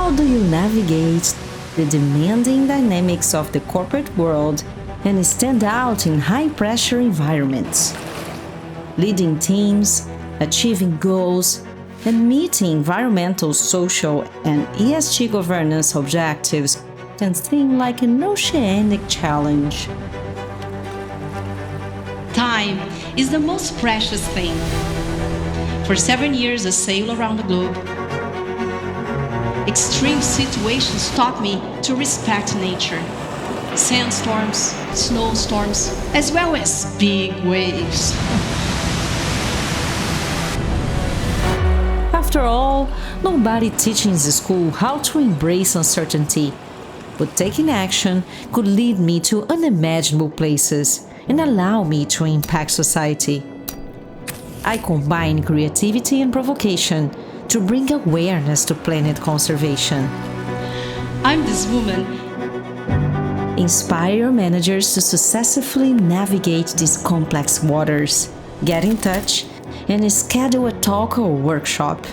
How do you navigate the demanding dynamics of the corporate world and stand out in high-pressure environments? Leading teams, achieving goals, and meeting environmental, social, and ESG governance objectives can seem like an oceanic challenge. Time is the most precious thing. For 7 years, I sailed around the globe. Extreme situations taught me to respect nature. Sandstorms, snowstorms, as well as big waves. After all, nobody teaches in school how to embrace uncertainty, but taking action could lead me to unimaginable places and allow me to impact society. I combine creativity and provocation to bring awareness to planet conservation. I'm this woman. Inspire managers to successfully navigate these complex waters. Get in touch and schedule a talk or workshop.